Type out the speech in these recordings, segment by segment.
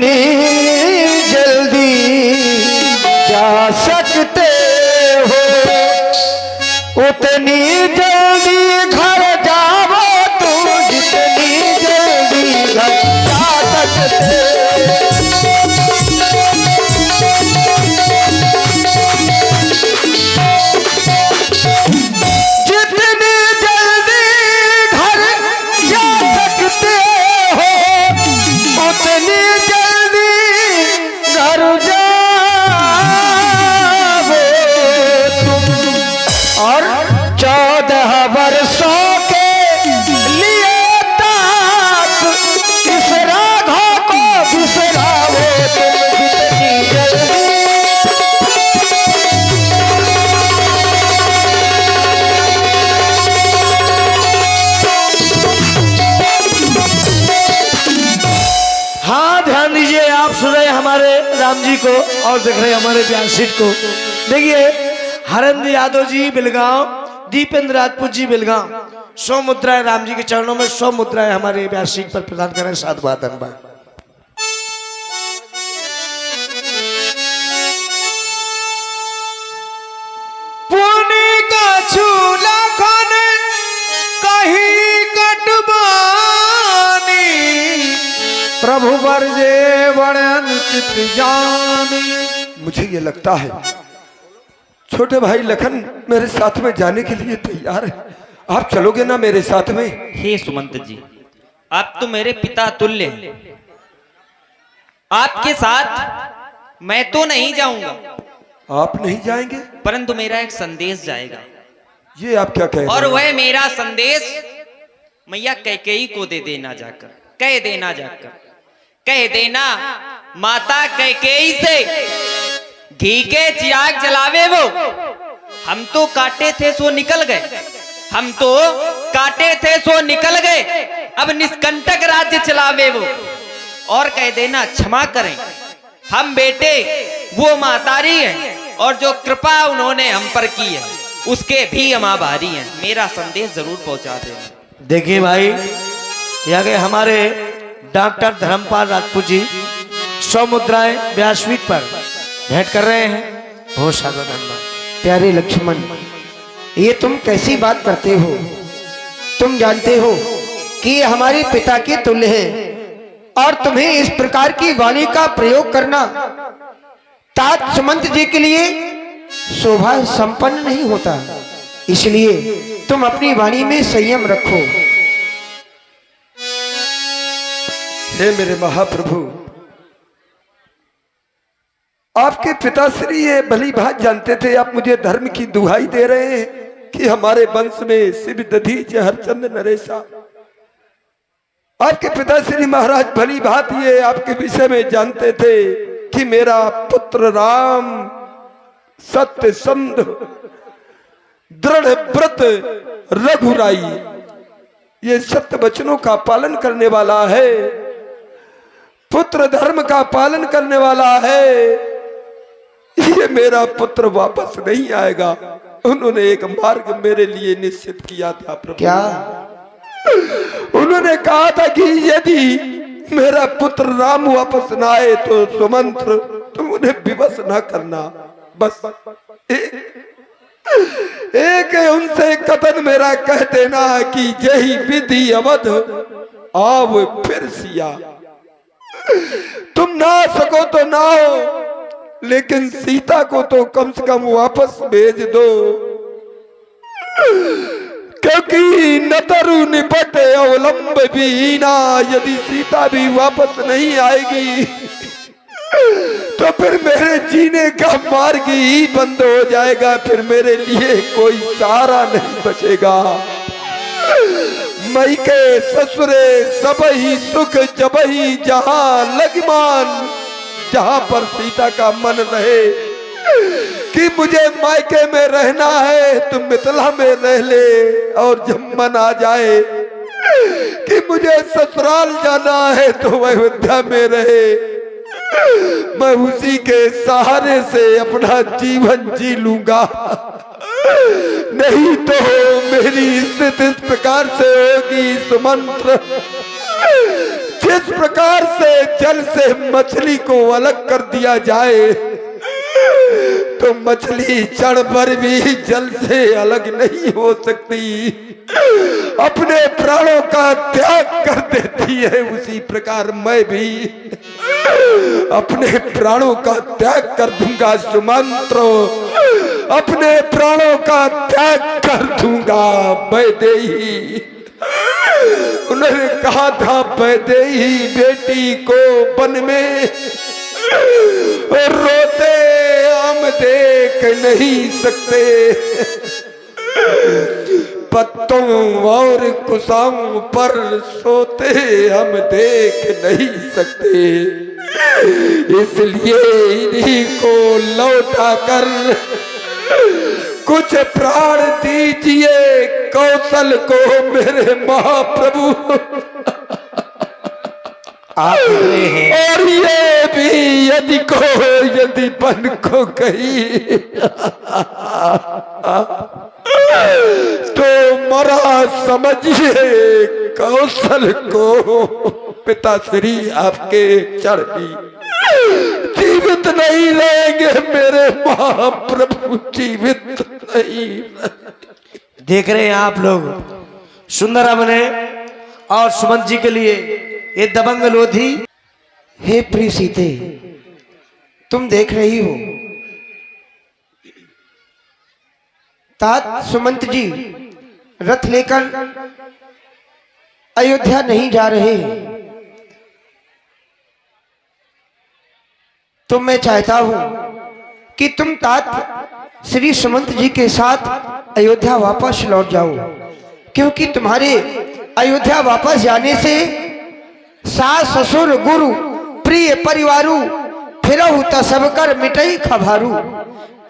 जितनी जल्दी जा सकते हो उतनी जल्दी घर जाओ तुम, जितनी जल्दी घर जा सकते हो। हमारे राम जी को और देख रहे हमारे ब्यास सीट को। देखिए हरेंद्र यादव जी बिलगांव, दीपेंद्र राजपूत जी बिलगांव 100 मुद्राएं राम जी के चरणों में 100 मुद्राएं हमारे ब्यास सीट पर प्रदान करें। साधुवाद धन्यवाद। पुनि का चूल्हा खाने कहीं कटवानी, प्रभु बरजे बड़न चित जानी। मुझे ये लगता है छोटे भाई लखन मेरे साथ में जाने के लिए तैयार है। आप चलोगे ना मेरे साथ में? हे सुमंत जी, आप तो मेरे पिता तुल्य हैं। आपके साथ मैं तो नहीं जाऊंगा। आप नहीं जाएंगे? परंतु मेरा एक संदेश जाएगा। ये आप क्या कह रहे हैं? और वह मेरा संदेश मैया कैकेयी को दे देना जाकर, कह देना जाकर, कह देना माता कैकेयी से घी के चिराग जलावे वो। हम तो काटे थे सो निकल गए, हम तो काटे थे सो निकल गए, अब निष्कंटक राज्य चलावे वो। और कह देना क्षमा करें, हम बेटे वो मातारी हैं और जो कृपा उन्होंने हम पर की है उसके भी हम आभारी हैं। मेरा संदेश जरूर पहुंचा देना। देखिए भाई, यहाँ के हमारे डॉक्टर धर्मपाल राजपूत जी 100 मुद्राएं व्यासपीठ पर भेंट कर रहे हैं। बहुत सारा धन्यवाद। प्यारे लक्ष्मण, ये तुम कैसी बात करते हो? तुम जानते हो कि ये हमारे पिता के तुल्य है और तुम्हें इस प्रकार की वाणी का प्रयोग करना तात सुमंत जी के लिए शोभा संपन्न नहीं होता। इसलिए तुम अपनी वाणी में संयम रखो। हे मेरे महाप्रभु, आपके पिताश्री ये भली भात जानते थे। आप मुझे धर्म की दुहाई दे रहे हैं कि हमारे वंश में शिव दधीच हरचंद नरेशा। आपके पिताश्री महाराज भली भात ये आपके विषय में जानते थे कि मेरा पुत्र राम सत्य संध दृढ़ व्रत रघुराई, ये सत्य वचनों का पालन करने वाला है, पुत्र धर्म का पालन करने वाला है। ये मेरा पुत्र वापस नहीं आएगा। उन्होंने एक मार्ग मेरे लिए निश्चित किया था प्रभु। क्या? उन्होंने कहा था कि यदि मेरा पुत्र राम वापस न आए तो सुमंत्र तुम उन्हें विवश न करना। बस एक उनसे कथन मेरा कह देना कि यही विधि अवध आव फिर सिया। तुम ना सको तो ना हो, लेकिन सीता को तो कम से कम वापस भेज दो, क्योंकि नतरु निपट अवलंब विहीना। यदि सीता भी वापस नहीं आएगी तो फिर मेरे जीने का मार्ग ही बंद हो जाएगा। फिर मेरे लिए कोई सहारा नहीं बचेगा। मई के ससुरे सब ही सुख जब ही जहां लगमान। जहां पर सीता का मन रहे कि मुझे मायके में रहना है तुम मिथिला में रह ले, और जब मन आ जाए कि मुझे ससुराल जाना है तो वह अयोध्या में रहे। मैं उसी के सहारे से अपना जीवन जी लूंगा। नहीं तो मेरी स्थिति इस प्रकार से होगी सुमंत्र, जिस प्रकार से जल से मछली को अलग कर दिया जाए, तो मछली क्षण भर भी जल से अलग नहीं हो सकती, अपने प्राणों का त्याग कर देती है। उसी प्रकार मैं भी अपने प्राणों का त्याग कर दूंगा सुमंत्र, अपने प्राणों का त्याग कर दूंगा। वैदेही, उन्होंने कहा था वैदेही बेटी को वन में रोते हम देख नहीं सकते, पत्तों और कुशाओं पर सोते हम देख नहीं सकते, इसलिए इन्हीं को लौटा कर कुछ प्राण दीजिए कौशल को मेरे महाप्रभु। और ये भी यदि बन को कही तो मरा समझिए कौशल को। पिताश्री आपके चढ़ी जीवित नहीं रहेंगे मेरे महाप्रभु, जीवित नहीं। देख रहे हैं आप लोग, सुंदरम ने और सुमंत जी के लिए ये दबंग लोधी। हे प्रिय सीते, तुम देख रही हो तात सुमंत जी रथ लेकर अयोध्या नहीं जा रहे, तो मैं चाहता हूं कि तुम तात श्री सुमंत जी के साथ अयोध्या वापस लौट जाओ, क्योंकि तुम्हारे अयोध्या वापस जाने से सास ससुर गुरु प्रिय परिवारू फिरहु त सब कर मिटई खभारू।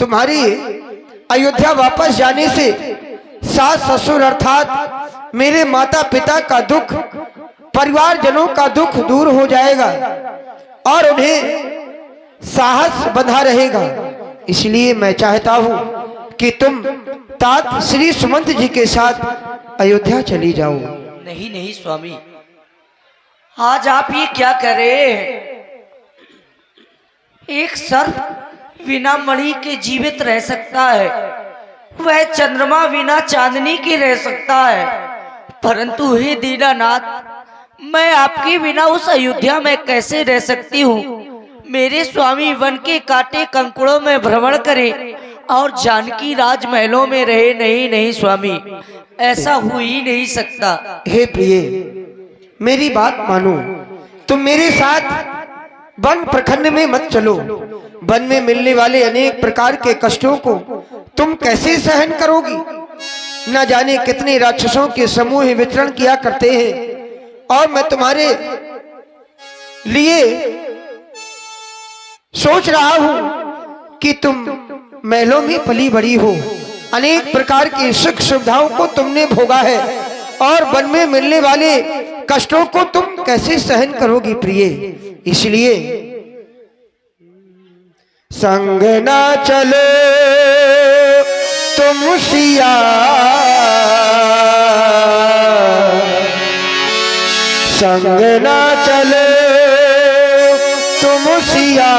तुम्हारी अयोध्या वापस जाने से सास ससुर अर्थात मेरे माता पिता का दुख, परिवारजनों का दुख दूर हो जाएगा और उन्हें साहस बंधा रहेगा। इसलिए मैं चाहता हूं कि तुम तात श्री सुमंत जी के साथ अयोध्या चली जाओ। नहीं नहीं स्वामी, आज आप ये क्या कर रहे हैं? एक सर्प बिना मणि के जीवित रह सकता है, वह चंद्रमा बिना चांदनी के रह सकता है, परंतु हे दीनानाथ, मैं आपके बिना उस अयोध्या में कैसे रह सकती हूँ? मेरे स्वामी वन के कांटे कंकुड़ों में भ्रमण करें और जानकी राजमहलों में रहे। नहीं नहीं स्वामी, ऐसा हो ही नहीं सकता। हे प्रिय, मेरी बात मानो, तुम मेरे साथ वन प्रखंड में मत चलो। वन में मिलने वाले अनेक प्रकार के कष्टों को तुम कैसे सहन करोगी? न जाने कितने राक्षसों के समूह विचरण किया करते हैं और मैं तुम्हारे लिए सोच रहा हूं कि तुम महलों में पली बड़ी हो, अनेक प्रकार की सुख सुविधाओं को तुमने भोगा है और वन में मिलने वाले कष्टों को तुम कैसे सहन करोगी प्रिय? इसलिए संग ना चलो तुम सिया, संग ना चलो तुम सिया,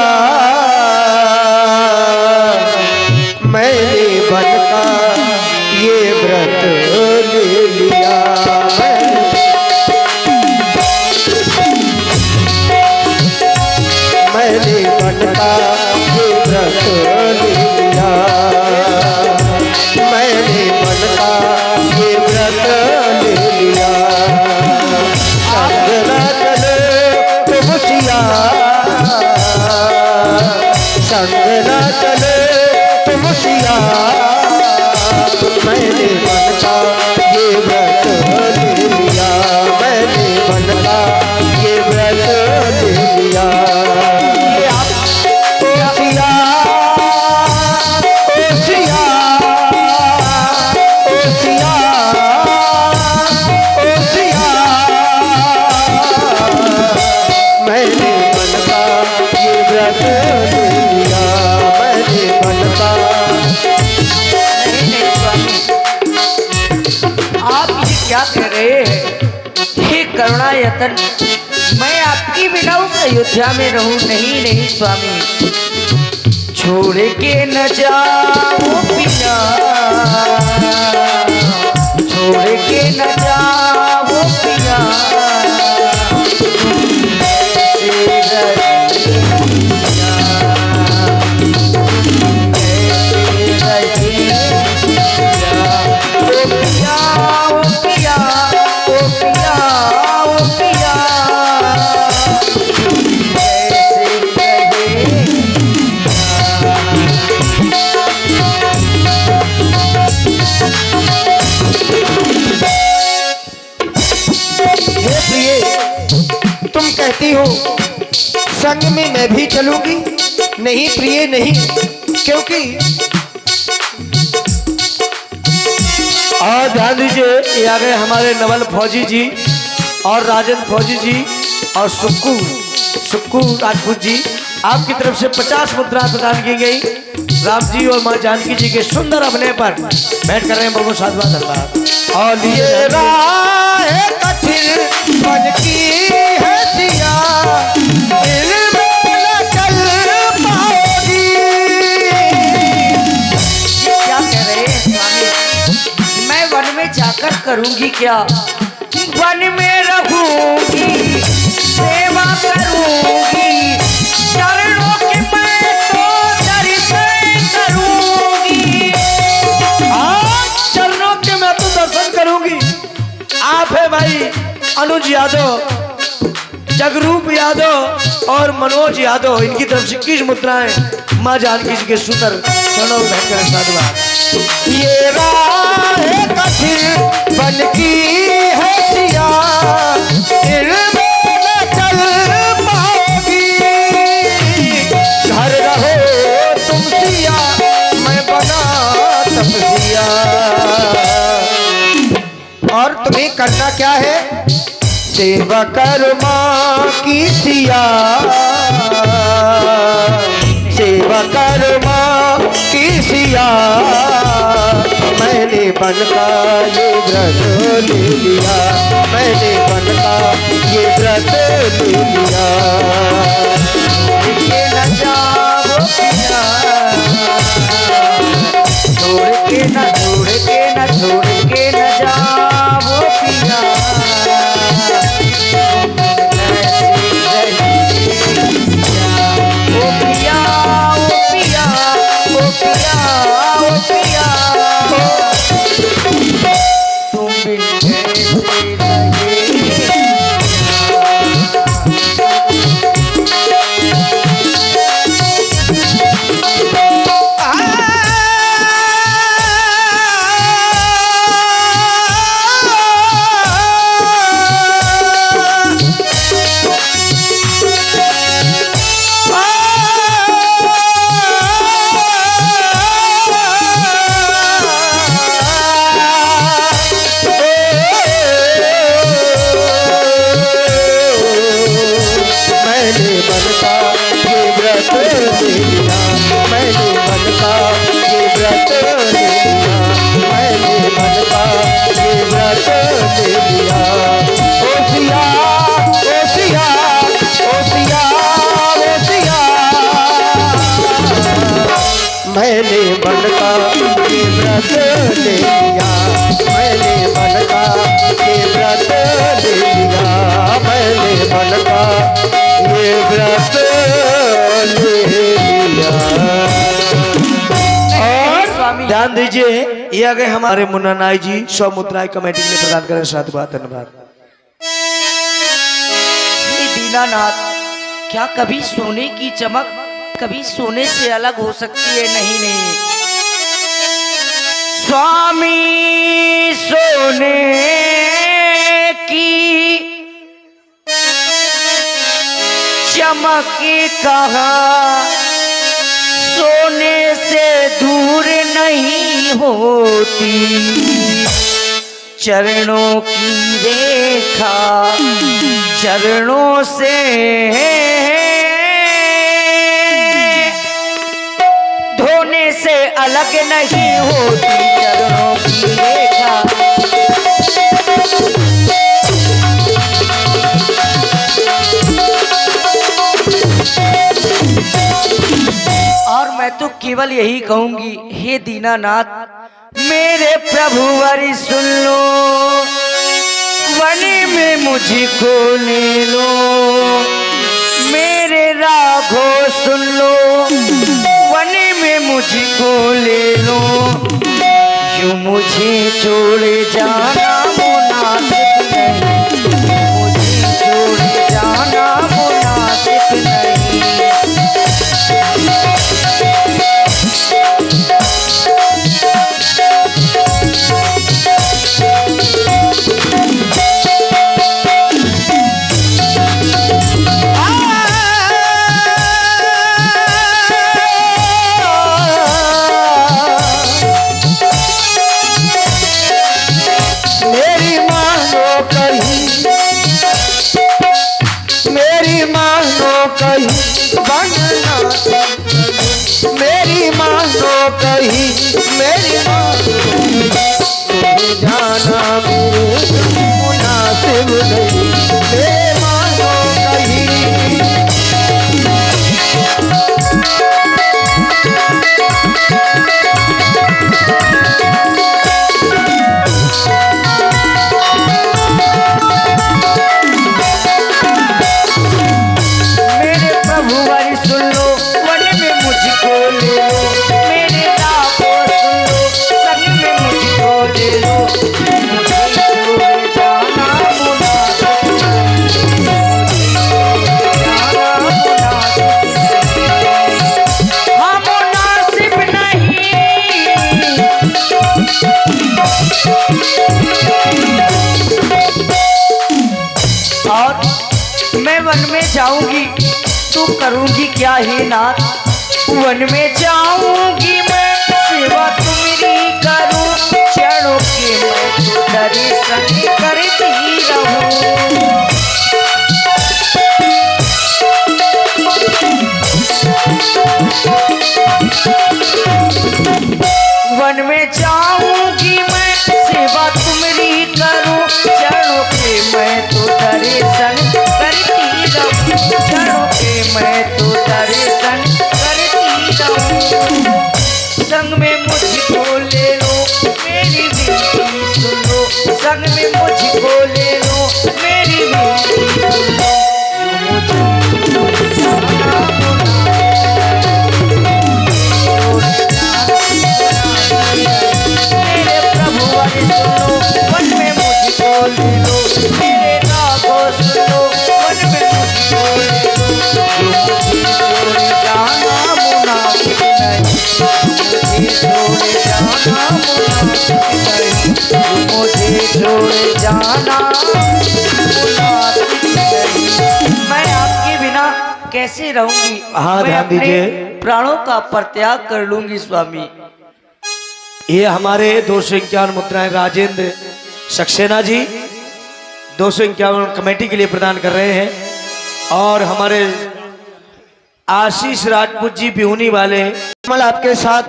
मैंने वन का ये व्रत ले लिया। मैंने वन का ये व्रत ले लिया, मैंने वन का ये व्रत ले लिया। संग ना चलो तुम सिया, संग ना चलो तुम सिया, मैंने वन का ये व्रत ले लिया, मैंने वन का ये व्रत ले लिया। क्या कह रहे हैं? हे करुणायतन, मैं आपकी बिना उस अयोध्या में रहूं? नहीं नहीं स्वामी, छोड़ के न जाओ पिया, छोड़ के न जाओ पिया, तुम कहती हो संग में मैं भी चलूंगी। नहीं प्रिय नहीं, क्योंकि और ध्यान दीजिए, ये आ गए हमारे नवल फौजी जी और राजन फौजी जी और सुक्कू राजपूत जी। आपकी तरफ से 50 मुद्रा प्रदान की गई। राम जी और माँ जानकी जी के सुंदर अभिनय पर बैठ कर रहे हैं। बहुत साधुवाद धन्यवाद। और ये राह कठिन बन की है सिया, इल्म न चल पाओगी। क्या कह रहे हैं स्वामी? मैं वन में जाकर करूंगी क्या? वन में रहूंगी, सेवा करूंगी, चरणों की मैं तो दर्शन करूंगी। आज चरणों के मैं तो दर्शन करूंगी। आप है भाई अनुज यादव, जगरूप यादव और मनोज यादव, इनकी तरफ से 21 मुद्राएं माँ जानकी जी के सुंदर चरणों में बैठकर साधुवाद। ये राह कठिन बन की है सिया, इल्म न चल पाओगी। घर रहो तुम सिया, मैं बना तपसिया। और तुम्हें करना क्या है? सेवा कर माँ की सिया, सेवा कर माँ की सिया। मैंने बन का ये व्रत ले लिया, मैंने बन का ये व्रत ले लिया। के न जाओ पिया, छोड़ के न छोड़ के न छोड़ के न जाओ पिया। ओ पिया, ओ पिया, ओ पिया, ओ पिया, तुम बिन कैसे रहे। मैंने बन का ये व्रत ले लिया, मैंने बन का ये व्रत ले लिया, मैंने बन का ये व्रत ले लिया। और ध्यान दीजिए, ये आ गए हमारे मुन्ना नाई जी 100 मुद्राएं कमेटी के लिए प्रदान करें। साधुवाद धन्यवाद। दीनानाथ, क्या कभी सोने की चमक कभी सोने से अलग हो सकती है? नहीं नहीं स्वामी, सोने की चमक कहाँ सोने से दूर नहीं होती। चरणों की रेखा चरणों से धोने से अलग नहीं होती। चरणों की रेखा तो केवल यही कहूंगी, हे दीनानाथ मेरे प्रभु वरी सुन लो, वन में मुझको ले लो, मेरे राघो सुन लो, वन में मुझको ले लो, यूं मुझे छोड़ जाना मुनासिब नहीं, मुझे छोड़ जाना मुनासिब नहीं। मेरी मानो कहीं, मेरी मानो जाना मुनासिब नहीं, मेरी मानो कहीं। मेरे प्रभु वारी सुन लो, वन में मुझको ले लो, मेरे राघो सुन लो, संग में मुझको ले लो, मुझे छोड़ जाना मुनासिब नहीं, मुझे छोड़ जाना मुनासिब नहीं। हाँ मुनासिब नहीं। और मैं वन में जाऊंगी तो करूंगी क्या हे नाथ, वन में जाऊंगी मैं सेवा तुम्हारी करूं, चरणों के मैं तो दर्शन करती रहूं। वन में जाऊंगी मैं सेवा तुम्हारी करूं, चरणों के मैं तो दर्शन करती रहूं, चरणों के मैं तो दर्शन करती रहूं। संग में मुझको ले लो, मेरी विनती सुन लो, संग में मुझको ले लो, मेरी विनती सुन लो, यूं मुझे जाना मेरे प्रभु वारी सुन लो, वन में मुझको ले लो, मेरे राघो सुन लो, वन में मुझको ले लो, मुझे छोड़ जाना मुनासिब नहीं, मुझे छोड़ जाना मुनासिब नहीं, मुझे छोड़ जाना मुनासिब नहीं। मैं आपके बिना कैसे रहूंगी? हाँ, मैं ध्यान अपने दीजिए। प्राणों का परित्याग कर लूंगी स्वामी। ये हमारे 251 मुद्राएं राजेंद्र सक्सेना जी 251 कमेटी के लिए प्रदान कर रहे हैं, और हमारे आशीष राजपूत जी बिहुनी वाले कमल आपके साथ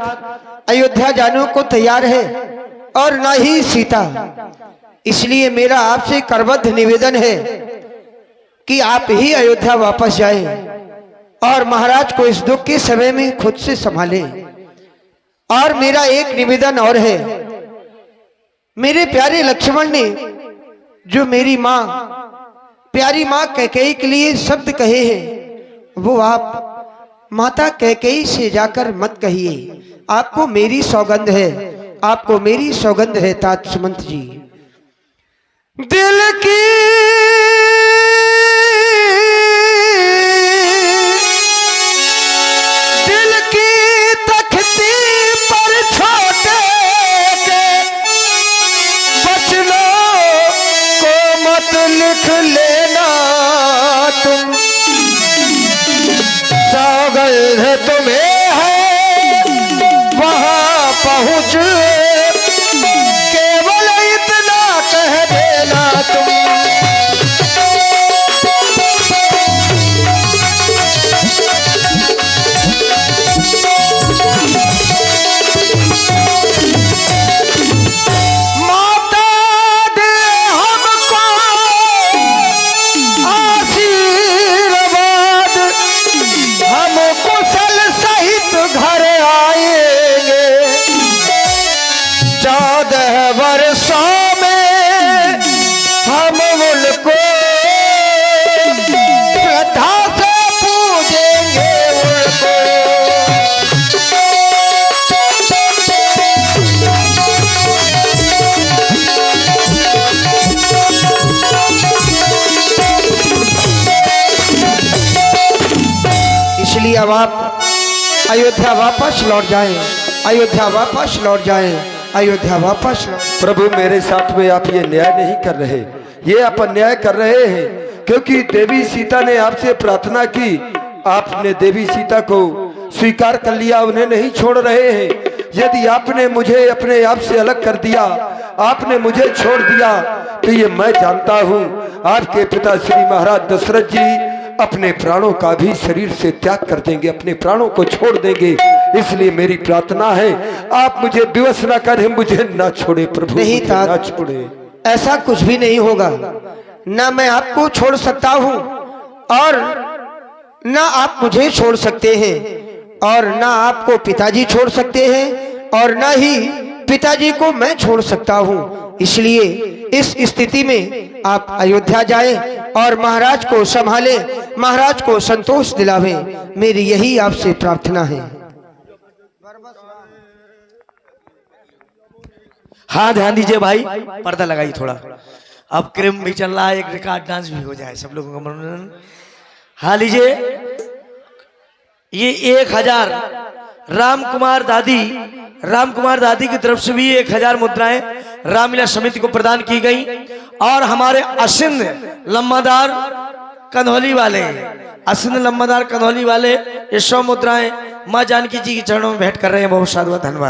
अयोध्या जाने को तैयार है और ना ही सीता, इसलिए मेरा आपसे करबद्ध निवेदन है कि आप ही अयोध्या वापस जाएं और महाराज को इस दुख के समय में खुद से संभालें। और मेरा एक निवेदन और है, मेरे प्यारे लक्ष्मण ने जो मेरी माँ प्यारी माँ कैकेयी के लिए शब्द कहे हैं, वो आप माता कैकेयी से जाकर मत कहिए। आपको मेरी सौगंध है, आपको मेरी सौगंध है तात सुमंत जी। दिल की तख्ती पर छोटे के बचनों को मत लिख लेना तुम, सौगंध तुम्हें है वहां पहुंच, केवल इतना कह देना तुम। 14 वर्षों में हम उनको श्रद्धा से पूजेंगे उनको। इसलिए अब आप अयोध्या वापस लौट जाएं, अयोध्या वापस लौट जाएं, अयोध्या वापस लौट। प्रभु मेरे साथ में आप ये न्याय नहीं कर रहे, ये आप अन्याय कर रहे हैं, क्योंकि देवी सीता ने आपसे प्रार्थना की, आपने देवी सीता को स्वीकार कर लिया, उन्हें नहीं छोड़ रहे हैं। यदि आपने मुझे अपने आप से अलग कर दिया, आपने मुझे छोड़ दिया, तो ये मैं जानता हूँ आपके पिता श्री महाराज दशरथ जी अपने प्राणों का भी शरीर से त्याग कर देंगे, अपने प्राणों को छोड़ देंगे। इसलिए मेरी प्रार्थना है आप मुझे विवश न करें, मुझे ना छोड़े प्रभु, नहीं मुझे तात, ना छोड़े। ऐसा कुछ भी नहीं होगा। ना मैं आपको छोड़ सकता हूँ और ना आप मुझे छोड़ सकते हैं, और ना आपको पिताजी छोड़ सकते हैं और ना ही पिताजी को मैं छोड़ सकता हूँ। इसलिए इस स्थिति में आप अयोध्या जाएं और महाराज को संभालें, महाराज को संतोष दिलावें, मेरी यही आपसे प्रार्थना है। हाँ ध्यान दीजिए भाई, पर्दा लगाइए थोड़ा। अब क्रिम भी चल रहा है, एक रिकॉर्ड डांस भी हो जाए, सब लोगों का मनोरंजन। हाँ लीजिए, ये 1000 राम कुमार दादी की तरफ से भी 1000 मुद्राएं रामलीला समिति को प्रदान की गई, और हमारे असिंध लम्बादार कंधौली वाले ये 100 मुद्राएं माँ जानकी जी के चरणों में भेंट कर रहे हैं। बहुत साधुवाद, धन्यवाद।